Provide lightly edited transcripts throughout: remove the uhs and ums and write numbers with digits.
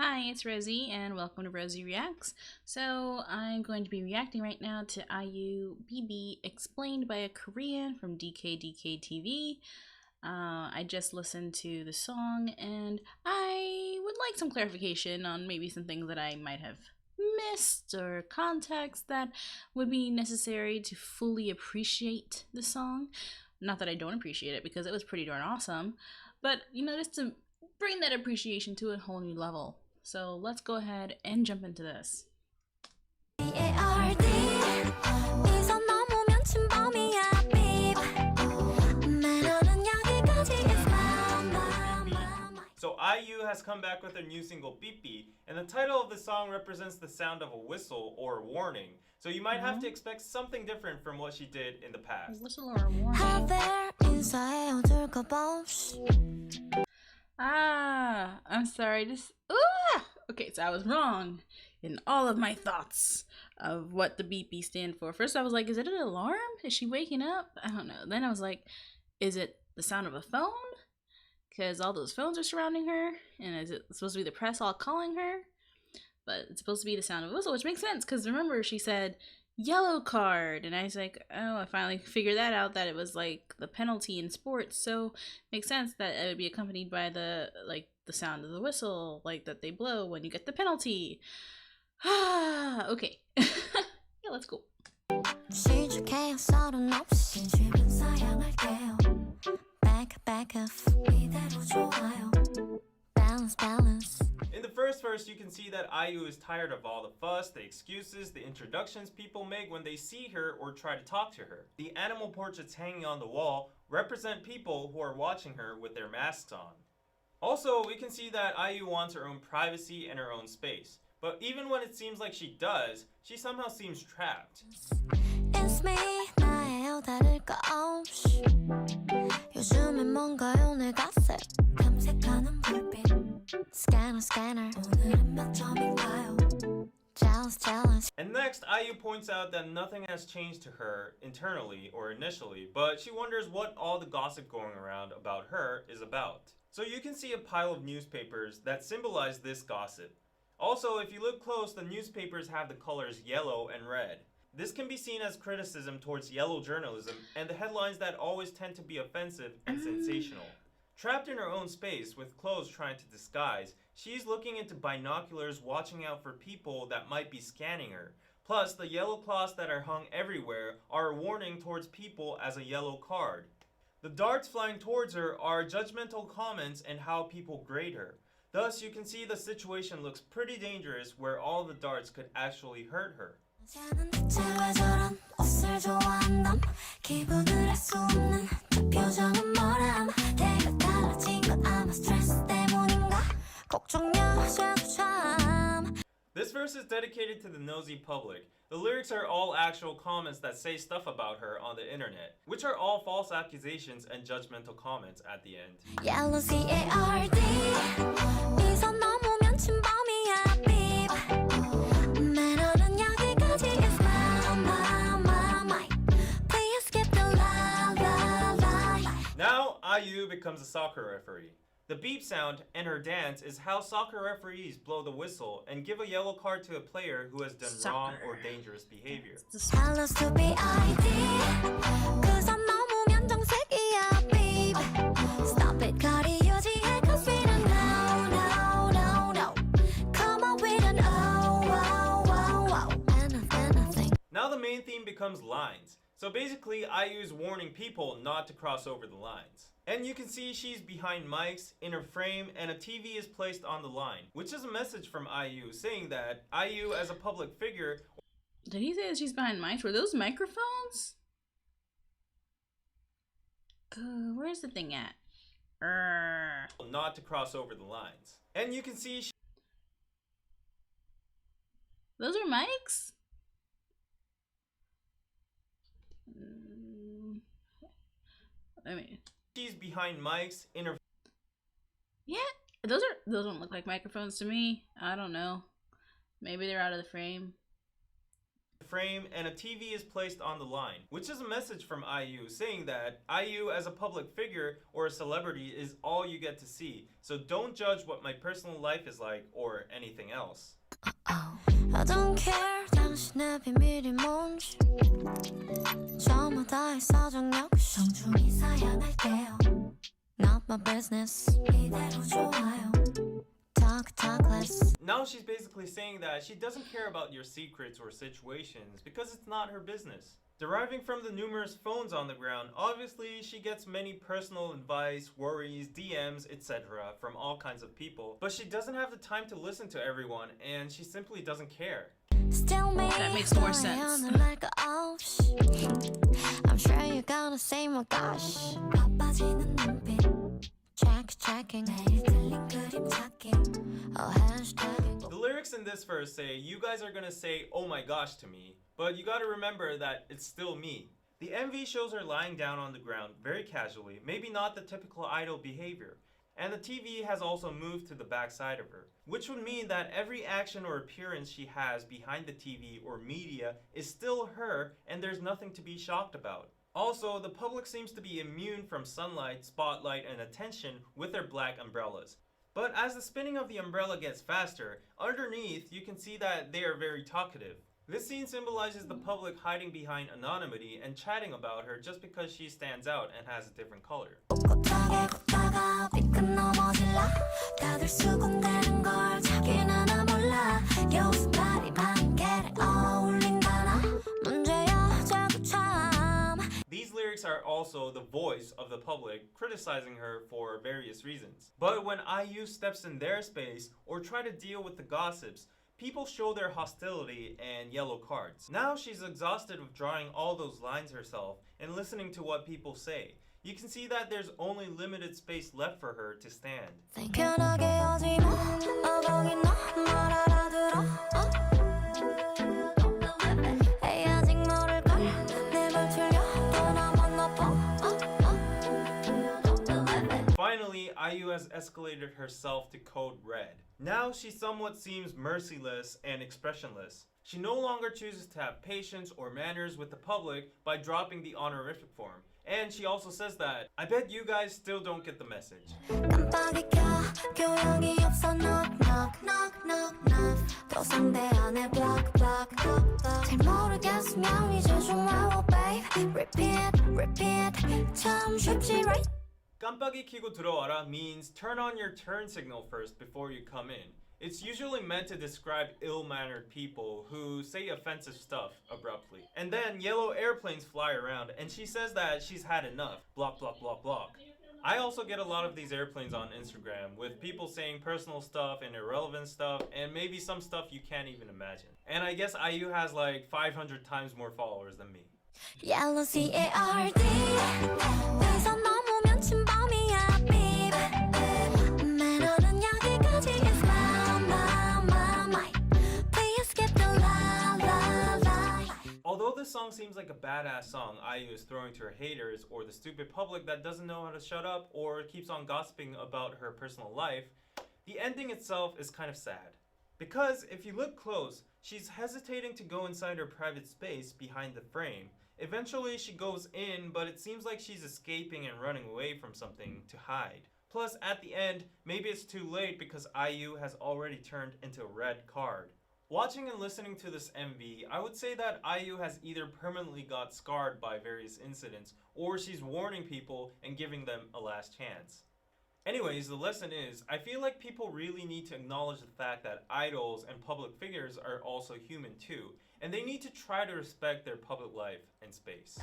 Hi, it's Rosie, and welcome to Rosie Reacts. So, I'm going to be reacting right now to IU Bbibbi Explained by a Korean from DKDK TV. I just listened to the song, and I would like some clarification on maybe some things that I might have missed or context that would be necessary to fully appreciate the song. Not that I don't appreciate it, because it was pretty darn awesome, but just to bring that appreciation to a whole new level. So let's go ahead and jump into this. So IU has come back with her new single Bbibbi, and the title of the song represents the sound of a whistle or a warning. So you might have to expect something different from what she did in the past. A whistle or a warning? I'm sorry. Okay, so I was wrong in all of my thoughts of what the Bbibbi stand for. First I was like, is it an alarm? Is she waking up? I don't know. Then I was like, is it the sound of a phone? Because all those phones are surrounding her, and is it supposed to be the press all calling her? But it's supposed to be the sound of a whistle, which makes sense, because remember she said yellow card, and I was like, oh, I finally figured that out, that it was like the penalty in sports. So it makes sense that it would be accompanied by the sound of the whistle, like that they blow when you get the penalty. Okay. Yeah, let's go. In the first verse, you can see that IU is tired of all the fuss, the excuses, the introductions people make when they see her or try to talk to her. The animal portraits hanging on the wall represent people who are watching her with their masks on. Also, we can see that IU wants her own privacy and her own space. But even when it seems like she does, she somehow seems trapped. It's me, 나예요, 다를 거 없이. 요즘엔 뭔가요, 내 가슴 탐색하는 불빛. Scanner, 오늘은 몇 점인가요? Jealous. And next, IU points out that nothing has changed to her internally or initially, but she wonders what all the gossip going around about her is about. So you can see a pile of newspapers that symbolize this gossip. Also, if you look close, the newspapers have the colors yellow and red. This can be seen as criticism towards yellow journalism and the headlines that always tend to be offensive and sensational. Trapped in her own space with clothes trying to disguise, she's looking into binoculars watching out for people that might be scanning her. Plus, the yellow cloths that are hung everywhere are a warning towards people as a yellow card. The darts flying towards her are judgmental comments and how people grade her. Thus, you can see the situation looks pretty dangerous where all the darts could actually hurt her. This verse is dedicated to the nosy public. The lyrics are all actual comments that say stuff about her on the internet, which are all false accusations and judgmental comments at the end. Now IU becomes a soccer referee. The beep sound and her dance is how soccer referees blow the whistle and give a yellow card to a player who has done wrong or dangerous behavior. Now the main theme becomes lines. So basically, IU is warning people not to cross over the lines. And you can see she's behind mics, in her frame, and a TV is placed on the line, which is a message from IU saying that IU as a public figure... Did he say that she's behind mics? Were those microphones? Where's the thing at? Not to cross over the lines. And you can see those are mics? I mean, she's behind mics in her... Yeah, those don't look like microphones to me. I don't know. Maybe they're out of the frame. frame and a TV is placed on the line, which is a message from IU saying that IU as a public figure or a celebrity is all you get to see, so don't judge what my personal life is like or anything else. I don't care 당신의 비밀이 뭔지 저마다의 사정 역시 정중히 사양할게요 Not my business 이대로 좋아요 Talk less. Now she's basically saying that she doesn't care about your secrets or situations because it's not her business. Deriving from the numerous phones on the ground, obviously she gets many personal advice, worries, DMs, etc. from all kinds of people, but she doesn't have the time to listen to everyone and she simply doesn't care. That makes more sense. I'm sure you're gonna say my gosh. Checking. The lyrics in this verse say, you guys are gonna say, oh my gosh to me, but you gotta remember that it's still me. The MV shows her lying down on the ground very casually, maybe not the typical idol behavior. And the TV has also moved to the back side of her, which would mean that every action or appearance she has behind the TV or media is still her and there's nothing to be shocked about. Also, the public seems to be immune from sunlight, spotlight, and attention with their black umbrellas. But as the spinning of the umbrella gets faster, underneath you can see that they are very talkative. This scene symbolizes the public hiding behind anonymity and chatting about her just because she stands out and has a different color. These lyrics are also the voice of the public criticizing her for various reasons. But when IU steps in their space or try to deal with the gossips, people show their hostility and yellow cards. Now she's exhausted of drawing all those lines herself and listening to what people say. You can see that there's only limited space left for her to stand. Finally, IU has escalated herself to code red. Now she somewhat seems merciless and expressionless. She no longer chooses to have patience or manners with the public by dropping the honorific form. And she also says that, I bet you guys still don't get the message. 깜빡이 켜고 들어와라 means turn on your turn signal first before you come in. It's usually meant to describe ill-mannered people who say offensive stuff abruptly. And then yellow airplanes fly around and she says that she's had enough. Block, block, block, block. I also get a lot of these airplanes on Instagram with people saying personal stuff and irrelevant stuff and maybe some stuff you can't even imagine. And I guess IU has like 500 times more followers than me. Yellow C-A-R-D 위선 넘으면 침범이야 Bbibbi 매너는 여기까지 is my Please skip the la. Although this song seems like a badass song IU is throwing to her haters or the stupid public that doesn't know how to shut up or keeps on gossiping about her personal life, the ending itself is kind of sad. Because if you look close, she's hesitating to go inside her private space behind the frame. Eventually she goes in, but it seems like she's escaping and running away from something to hide. Plus, at the end, maybe it's too late because IU has already turned into a red card. Watching and listening to this MV, I would say that IU has either permanently got scarred by various incidents, or she's warning people and giving them a last chance. Anyways, the lesson is, I feel like people really need to acknowledge the fact that idols and public figures are also human too, and they need to try to respect their public life and space.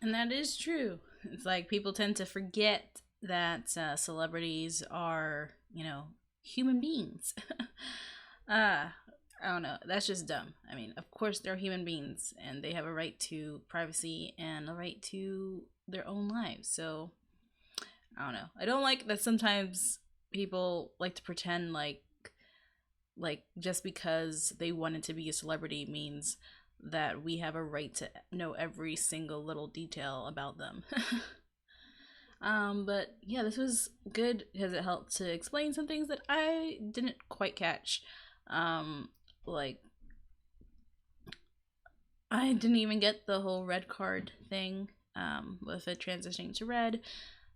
And that is true. It's like people tend to forget that celebrities are, human beings. I don't know. That's just dumb. I mean, of course they're human beings and they have a right to privacy and a right to their own lives. So, I don't know. I don't like that sometimes people like to pretend like just because they wanted to be a celebrity means that we have a right to know every single little detail about them. But yeah, this was good because it helped to explain some things that I didn't quite catch. like, I didn't even get the whole red card thing with it transitioning to red,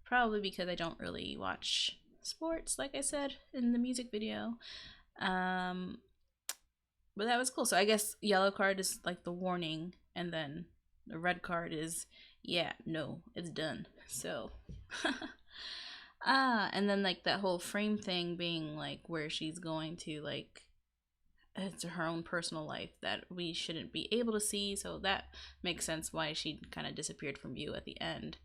probably because I don't really watch sports, like I said in the music video. But that was cool. So I guess yellow card is like the warning, and then the red card is, yeah, no, it's done. So and then like that whole frame thing being like where she's going to, like, it's her own personal life that we shouldn't be able to see, so that makes sense why she kind of disappeared from view at the end.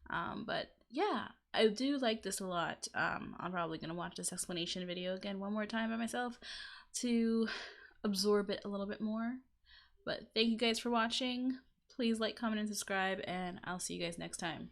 But yeah, I do like this a lot. I'm probably gonna watch this explanation video again one more time by myself to absorb it a little bit more. But thank you guys for watching. Please like, comment, and subscribe, and I'll see you guys next time.